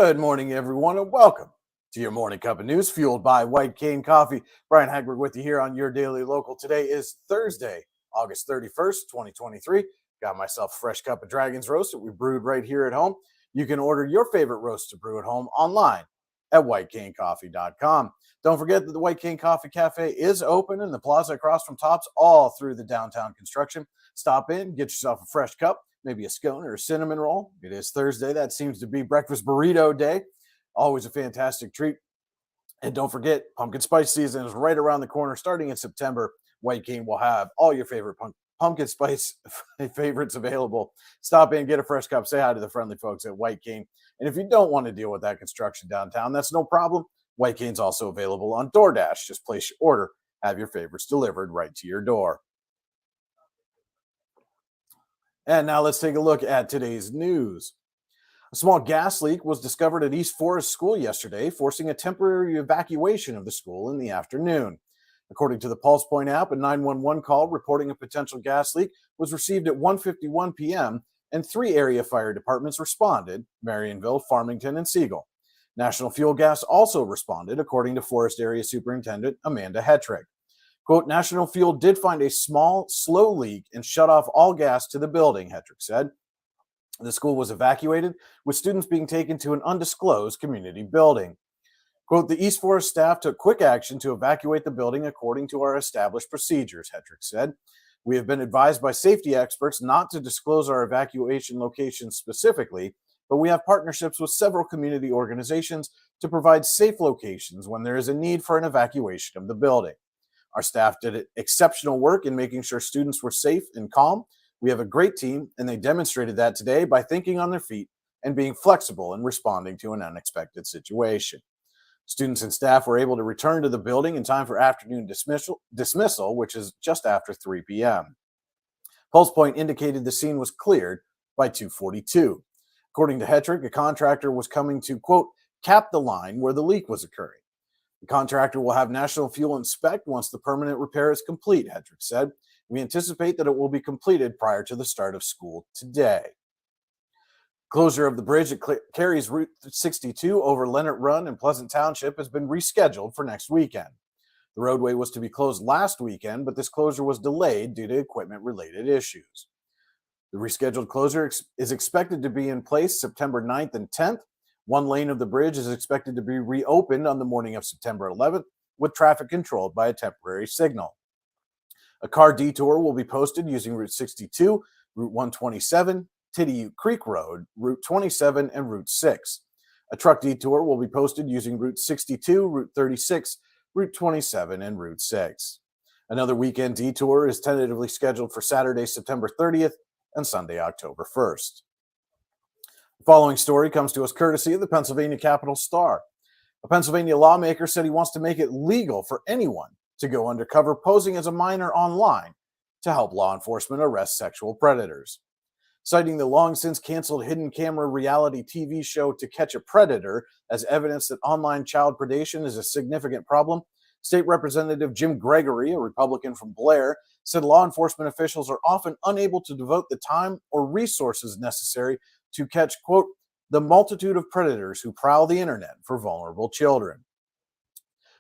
Good morning, everyone, and welcome to your morning cup of news fueled by White Cane Coffee. Brian Hagberg with you here on your daily local. Today is Thursday, August 31st, 2023. Got myself a fresh cup of Dragon's Roast that we brewed right here at home. You can order your favorite roast to brew at home online at whitecanecoffee.com. Don't forget that the White Cane Coffee Cafe is open in the plaza across from Tops all through the downtown construction. Stop in, get yourself a fresh cup, maybe a scone or a cinnamon roll. It is Thursday. That seems to be breakfast burrito day. Always a fantastic treat. And don't forget, pumpkin spice season is right around the corner. Starting in September, White Cane will have all your favorite pumpkin spice favorites available. Stop in, get a fresh cup, say hi to the friendly folks at White Cane. And if you don't want to deal with that construction downtown, that's no problem. White Cane's also available on DoorDash. Just place your order, have your favorites delivered right to your door. And now let's take a look at today's news. A small gas leak was discovered at East Forest School yesterday, forcing a temporary evacuation of the school in the afternoon. According to the Pulse Point app, a 911 call reporting a potential gas leak was received at 1:51 p.m., and 3 area fire departments responded: Marionville, Farmington, and Siegel. National Fuel Gas also responded, according to Forest Area Superintendent Amanda Hetrick. Quote, National Fuel did find a small, slow leak and shut off all gas to the building, Hetrick said. The school was evacuated, with students being taken to an undisclosed community building. Quote, the East Forest staff took quick action to evacuate the building according to our established procedures, Hetrick said. We have been advised by safety experts not to disclose our evacuation locations specifically, but we have partnerships with several community organizations to provide safe locations when there is a need for an evacuation of the building. Our staff did exceptional work in making sure students were safe and calm. We have a great team, and they demonstrated that today by thinking on their feet and being flexible in responding to an unexpected situation. Students and staff were able to return to the building in time for afternoon dismissal, which is just after 3 p.m. Pulse Point indicated the scene was cleared by 2:42. According to Hetrick, a contractor was coming to, quote, cap the line where the leak was occurring. The contractor will have National Fuel inspect once the permanent repair is complete, Hetrick said. We anticipate that it will be completed prior to the start of school today. Closure of the bridge that carries Route 62 over Leonard Run in Pleasant Township has been rescheduled for next weekend. The roadway was to be closed last weekend, but this closure was delayed due to equipment-related issues. The rescheduled closure is expected to be in place September 9th and 10th. One lane of the bridge is expected to be reopened on the morning of September 11th, with traffic controlled by a temporary signal. A car detour will be posted using Route 62, Route 127, Tidiute Creek Road, Route 27, and Route 6. A truck detour will be posted using Route 62, Route 36, Route 27, and Route 6. Another weekend detour is tentatively scheduled for Saturday, September 30th, and Sunday, October 1st. The following story comes to us courtesy of the Pennsylvania Capital Star. A Pennsylvania lawmaker said he wants to make it legal for anyone to go undercover posing as a minor online to help law enforcement arrest sexual predators. Citing the long-since canceled hidden camera reality TV show To Catch a Predator as evidence that online child predation is a significant problem, State Representative Jim Gregory, a Republican from Blair, said law enforcement officials are often unable to devote the time or resources necessary to catch, quote, the multitude of predators who prowl the internet for vulnerable children.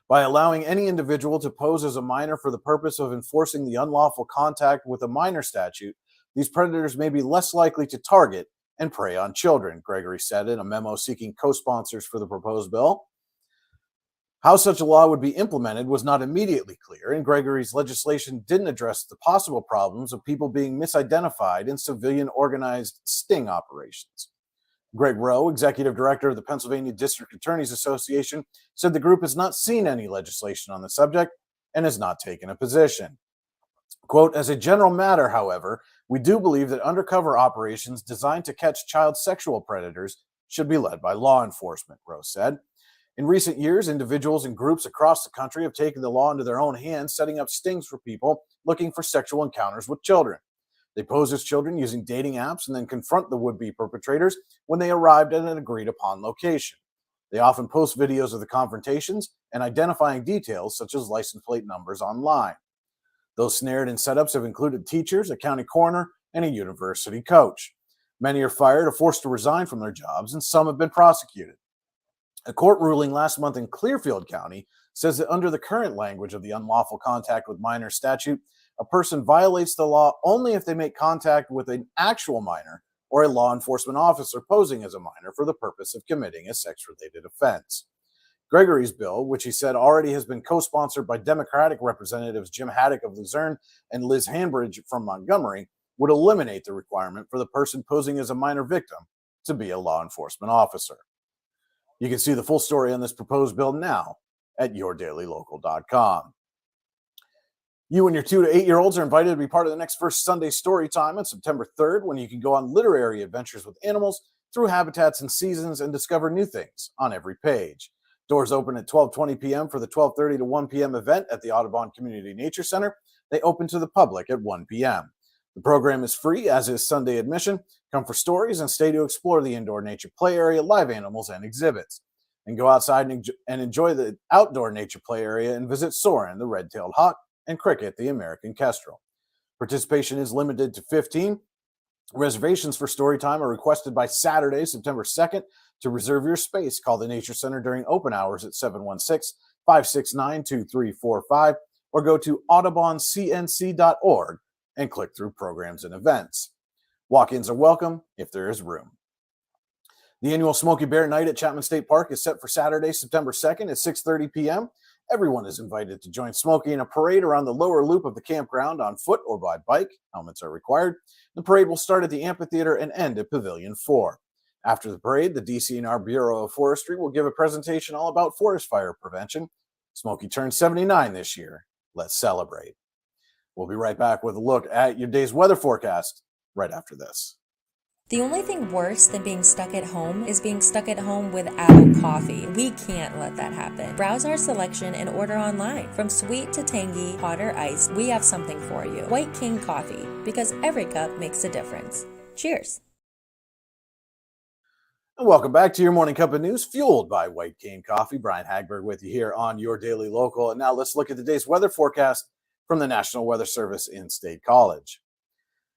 By allowing any individual to pose as a minor for the purpose of enforcing the unlawful contact with a minor statute, these predators may be less likely to target and prey on children, Gregory said in a memo seeking co-sponsors for the proposed bill. How such a law would be implemented was not immediately clear, and Gregory's legislation didn't address the possible problems of people being misidentified in civilian organized sting operations. Greg Rowe, executive director of the Pennsylvania District Attorneys Association, said the group has not seen any legislation on the subject and has not taken a position. Quote, as a general matter, however, we do believe that undercover operations designed to catch child sexual predators should be led by law enforcement, Rowe said. In recent years, individuals and groups across the country have taken the law into their own hands, setting up stings for people looking for sexual encounters with children. They pose as children using dating apps and then confront the would-be perpetrators when they arrived at an agreed-upon location. They often post videos of the confrontations and identifying details such as license plate numbers online. Those snared in setups have included teachers, a county coroner, and a university coach. Many are fired or forced to resign from their jobs, and some have been prosecuted. A court ruling last month in Clearfield County says that under the current language of the unlawful contact with minors statute, a person violates the law only if they make contact with an actual minor or a law enforcement officer posing as a minor for the purpose of committing a sex-related offense. Gregory's bill, which he said already has been co-sponsored by Democratic Representatives Jim Haddock of Luzerne and Liz Hambridge from Montgomery, would eliminate the requirement for the person posing as a minor victim to be a law enforcement officer. You can see the full story on this proposed bill now at yourdailylocal.com. You and your 2 to 8 year olds are invited to be part of the next First Sunday Story Time on September 3rd, when you can go on literary adventures with animals through habitats and seasons and discover new things on every page. Doors open at 12:20 p.m. for the 12:30 to 1 p.m. event at the Audubon Community Nature Center. They open to the public at 1 p.m. The program is free, as is Sunday admission. Come for stories and stay to explore the indoor nature play area, live animals, and exhibits. And go outside and enjoy the outdoor nature play area and visit Soren, the red-tailed hawk, and Cricket, the American kestrel. Participation is limited to 15. Reservations for story time are requested by Saturday, September 2nd. To reserve your space, call the Nature Center during open hours at 716-569-2345 or go to audubоncnc.org and click through programs and events. Walk-ins are welcome if there is room. The annual Smokey Bear Night at Chapman State Park is set for Saturday, September 2nd at 6:30 p.m. Everyone is invited to join Smokey in a parade around the lower loop of the campground on foot or by bike. Helmets are required. The parade will start at the amphitheater and end at Pavilion 4. After the parade, the DCNR Bureau of Forestry will give a presentation all about forest fire prevention. Smokey turned 79 this year. Let's celebrate. We'll be right back with a look at your day's weather forecast right after this. The only thing worse than being stuck at home is being stuck at home without coffee. We can't let that happen. Browse our selection and order online. From sweet to tangy, hot or iced, we have something for you. White King Coffee, because every cup makes a difference. Cheers. And welcome back to your morning cup of news, fueled by White Cane Coffee. Brian Hagberg with you here on Your Daily Local. And now let's look at today's weather forecast from the National Weather Service in State College.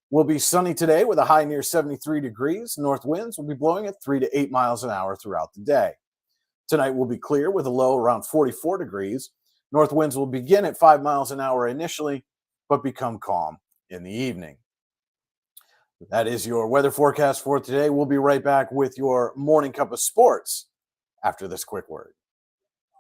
Will be sunny today with a high near 73 degrees. North winds will be blowing at 3 to 8 miles an hour throughout the day. Tonight will be clear with a low around 44 degrees. North winds will begin at 5 miles an hour initially, but become calm in the evening. That is your weather forecast for today. We'll be right back with your morning cup of sports after this quick word.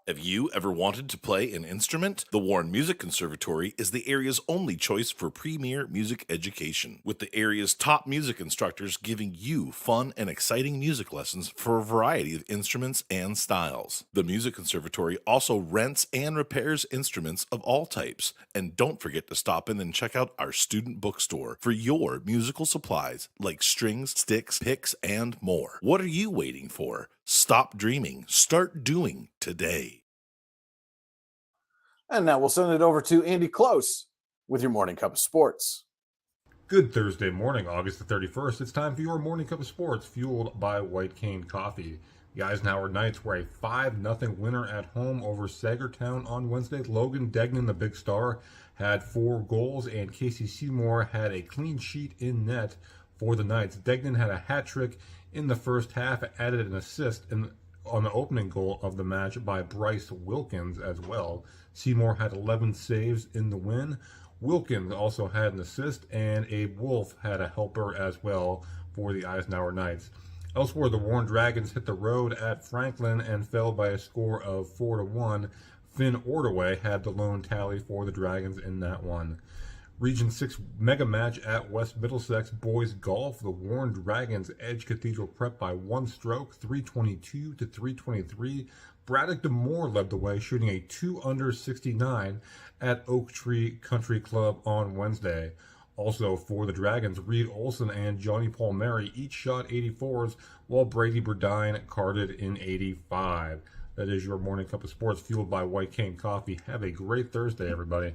Have you ever wanted to play an instrument? The Warren Music Conservatory is the area's only choice for premier music education, with the area's top music instructors giving you fun and exciting music lessons for a variety of instruments and styles. The Music Conservatory also rents and repairs instruments of all types. And don't forget to stop in and check out our student bookstore for your musical supplies like strings, sticks, picks, and more. What are you waiting for? Stop dreaming. Start doing today. And now we'll send it over to Andy Close with your morning cup of sports. Good Thursday morning, August the 31st. It's time for your morning cup of sports, fueled by White Cane Coffee. The Eisenhower Knights were a 5-0 winner at home over Sagertown on Wednesday. Logan Degnan, the big star, had 4 goals, and Casey Seymour had a clean sheet in net for the Knights. Degnan had a hat trick in the first half, added an assist on the opening goal of the match by Bryce Wilkins as well. Seymour had 11 saves in the win. Wilkins also had an assist, and Abe Wolf had a helper as well for the Eisenhower Knights. Elsewhere, the Warren Dragons hit the road at Franklin and fell by a score of 4-1. Finn Ordaway had the lone tally for the Dragons in that one. Region 6 mega match at West Middlesex boys golf. The Warren Dragons edged Cathedral Prep by 1 stroke, 322 to 323. Braddock DeMoore led the way, shooting a 2-under 69 at Oak Tree Country Club on Wednesday. Also for the Dragons, Reed Olson and Johnny Palmieri each shot 84s, while Brady Burdine carded in 85. That is your morning cup of sports, fueled by White Cane Coffee. Have a great Thursday, everybody.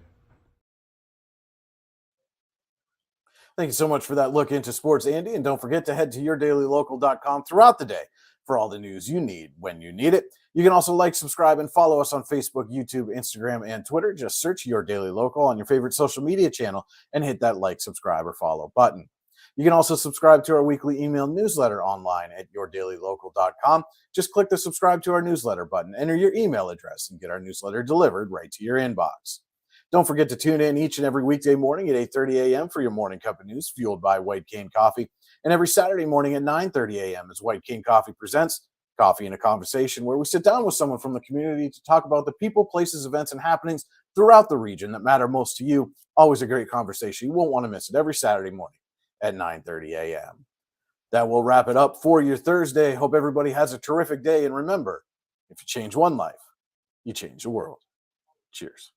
Thank you so much for that look into sports, Andy. And don't forget to head to yourdailylocal.com throughout the day for all the news you need when you need it. You can also like, subscribe, and follow us on Facebook, YouTube, Instagram, and Twitter. Just search Your Daily Local on your favorite social media channel and hit that like, subscribe, or follow button. You can also subscribe to our weekly email newsletter online at yourdailylocal.com. Just click the subscribe to our newsletter button, enter your email address, and get our newsletter delivered right to your inbox. Don't forget to tune in each and every weekday morning at 8:30 a.m. for your morning cup of news fueled by White Cane Coffee. And every Saturday morning at 9:30 a.m. as White Cane Coffee presents Coffee and a Conversation, where we sit down with someone from the community to talk about the people, places, events, and happenings throughout the region that matter most to you. Always a great conversation. You won't want to miss it every Saturday morning at 9:30 a.m. That will wrap it up for your Thursday. Hope everybody has a terrific day. And remember, if you change one life, you change the world. Cheers.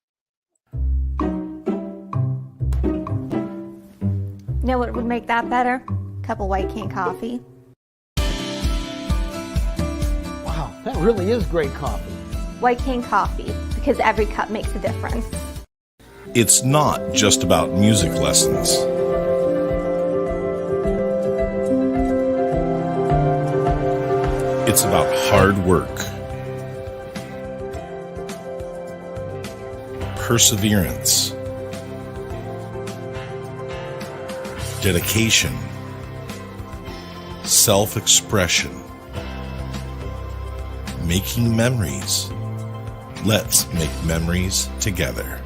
You know what would make that better? A cup of White Cane coffee. Wow, that really is great coffee. White Cane coffee, because every cup makes a difference. It's not just about music lessons. It's about hard work, perseverance, dedication, self-expression, making memories. Let's make memories together.